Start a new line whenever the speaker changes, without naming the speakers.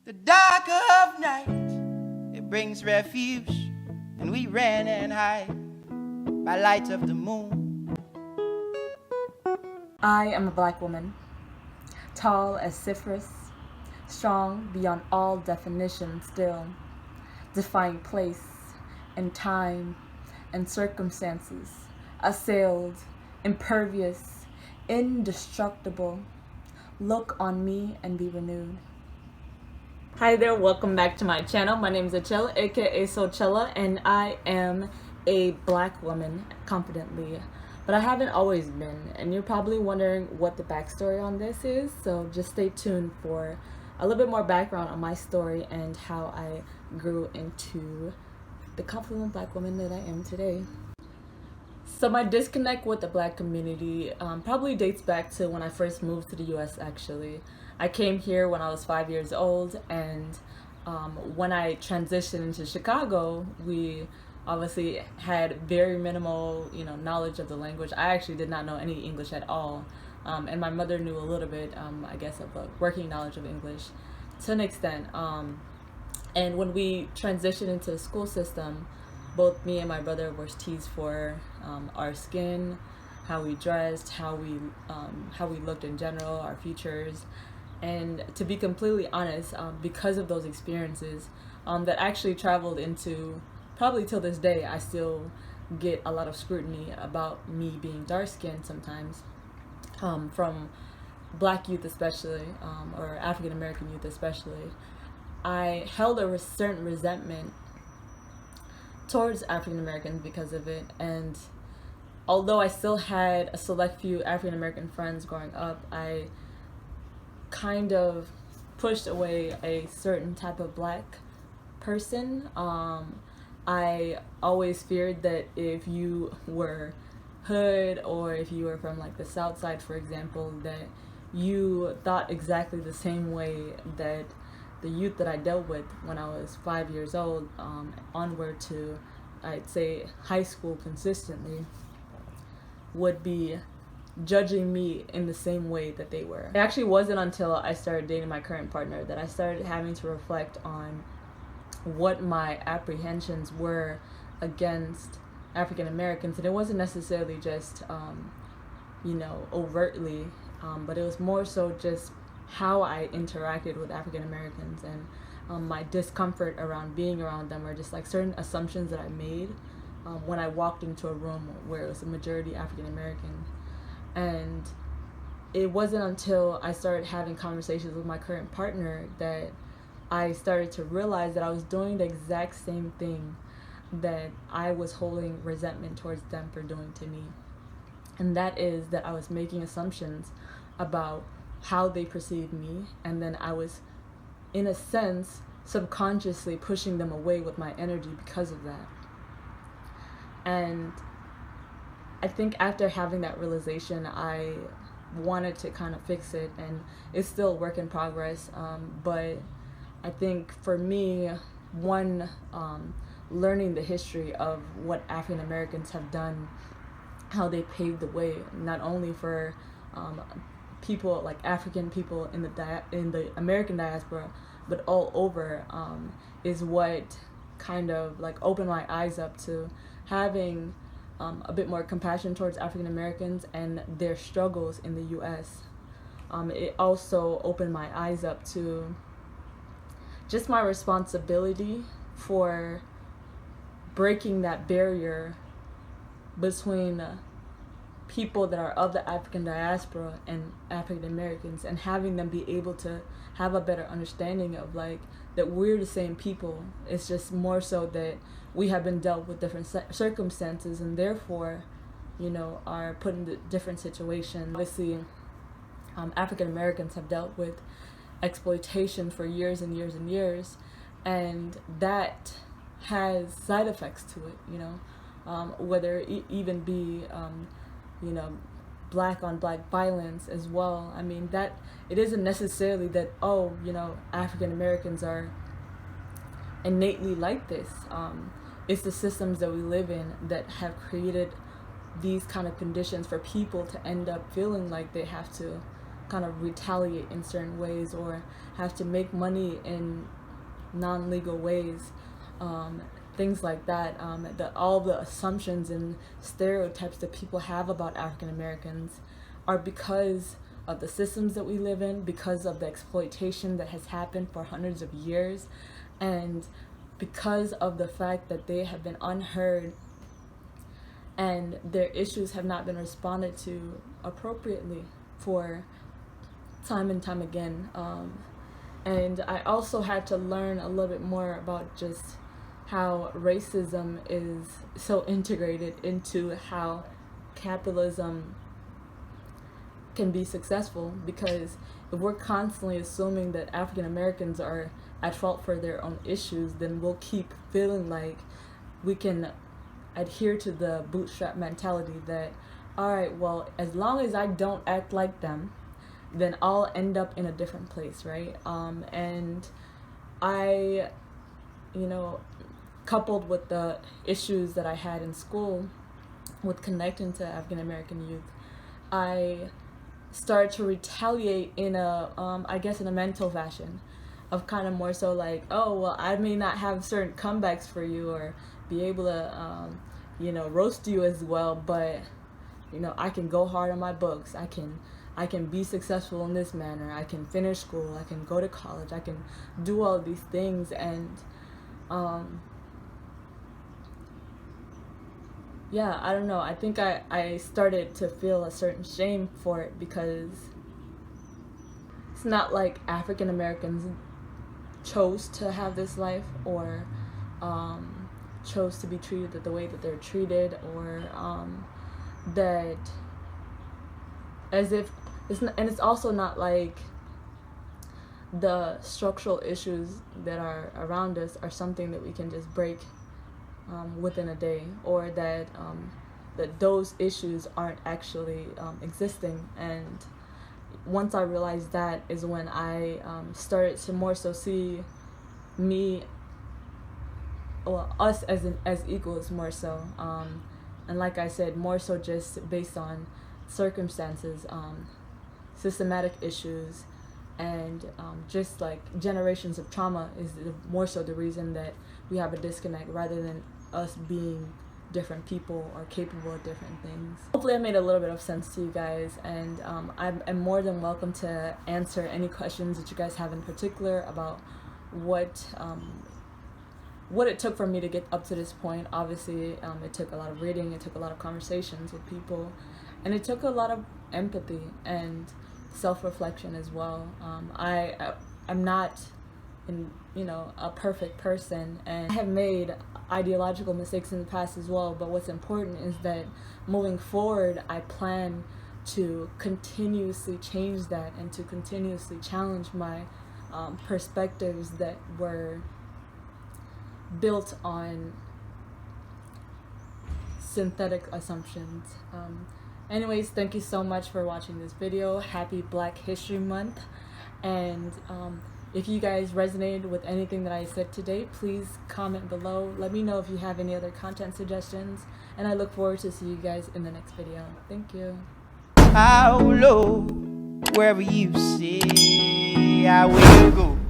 The dark of night, it brings refuge, and we ran and hide by light of the moon.
I am a black woman, tall as Cyprus, strong beyond all definition still, defying place and time and circumstances, assailed, impervious, indestructible. Look on me and be renewed. Hi there, welcome back to my channel. My name is Achella, aka Sochella, and I am a black woman, confidently. But I haven't always been, and you're probably wondering what the backstory on this is, so just stay tuned for a little bit more background on my story and how I grew into the confident black woman that I am today. So my disconnect with the black community probably dates back to when I first moved to the US actually. I came here when I was 5 years old, and when I transitioned into Chicago, we obviously had very minimal, knowledge of the language. I actually did not know any English at all, and my mother knew a little bit, I guess, of a working knowledge of English to an extent. And when we transitioned into the school system, both me and my brother were teased for our skin, how we dressed, how we looked in general, our features. And to be completely honest, because of those experiences that actually traveled into, probably till this day, I still get a lot of scrutiny about me being dark-skinned sometimes, from black youth especially, or African American youth especially. I held a certain resentment towards African Americans because of it, and although I still had a select few African American friends growing up, I kind of pushed away a certain type of black person. I always feared that if you were hood, or if you were from like the South Side, for example, that you thought exactly the same way that the youth that I dealt with when I was 5 years old, onward to, I'd say, high school consistently, would be judging me in the same way that they were. It actually wasn't until I started dating my current partner that I started having to reflect on what my apprehensions were against African Americans. And it wasn't necessarily just, overtly, but it was more so just how I interacted with African Americans, and my discomfort around being around them, or just like certain assumptions that I made when I walked into a room where it was a majority African American. And it wasn't until I started having conversations with my current partner that I started to realize that I was doing the exact same thing that I was holding resentment towards them for doing to me. And that is that I was making assumptions about how they perceived me, and then I was, in a sense, subconsciously pushing them away with my energy because of that. And I think after having that realization, I wanted to kind of fix it, and it's still a work in progress, but I think for me, learning the history of what African Americans have done, how they paved the way, not only for people like African people in the American diaspora, but all over, is what kind of like opened my eyes up to having a bit more compassion towards African Americans and their struggles in the US. It also opened my eyes up to just my responsibility for breaking that barrier between people that are of the African diaspora and African Americans, and having them be able to have a better understanding of like that we're the same people. It's just more so that we have been dealt with different circumstances, and therefore, are put in different situations. Obviously, African Americans have dealt with exploitation for years and years and years, and that has side effects to it, whether it even be black on black violence as well. I mean, that it isn't necessarily that African Americans are innately like this. It's the systems that we live in that have created these kind of conditions for people to end up feeling like they have to kind of retaliate in certain ways or have to make money in non-legal ways, things like that. All the assumptions and stereotypes that people have about African Americans are because of the systems that we live in, because of the exploitation that has happened for hundreds of years, and because of the fact that they have been unheard and their issues have not been responded to appropriately for time and time again. And I also had to learn a little bit more about just how racism is so integrated into how capitalism can be successful, because if we're constantly assuming that African Americans are at fault for their own issues, then we'll keep feeling like we can adhere to the bootstrap mentality that, all right, well, as long as I don't act like them, then I'll end up in a different place, right? And I, coupled with the issues that I had in school with connecting to African American youth, I started to retaliate in a mental fashion of kind of more so like, oh, well, I may not have certain comebacks for you or be able to, roast you as well, but, I can go hard on my books. I can be successful in this manner. I can finish school. I can go to college. I can do all of these things. And, I don't know. I think I started to feel a certain shame for it, because it's not like African Americans chose to have this life or chose to be treated the way that they're treated, or that as if it's not, and it's also not like the structural issues that are around us are something that we can just break within a day, or that those issues aren't actually existing. And once I realized that is when I started to more so see us as equals more so, and like I said, more so just based on circumstances, systematic issues, and just like generations of trauma is more so the reason that we have a disconnect, rather than us being different people or capable of different things. Hopefully I made a little bit of sense to you guys, and I'm more than welcome to answer any questions that you guys have in particular about what it took for me to get up to this point. Obviously, it took a lot of reading, it took a lot of conversations with people, and it took a lot of empathy and self-reflection as well. I'm not a perfect person, and I have made ideological mistakes in the past as well, but what's important is that moving forward, I plan to continuously change that and to continuously challenge my perspectives that were built on synthetic assumptions. Anyways, thank you so much for watching this video. Happy Black History Month, and if you guys resonated with anything that I said today, please comment below. Let me know if you have any other content suggestions, and I look forward to see you guys in the next video. Thank you.
How low, wherever you say I will go.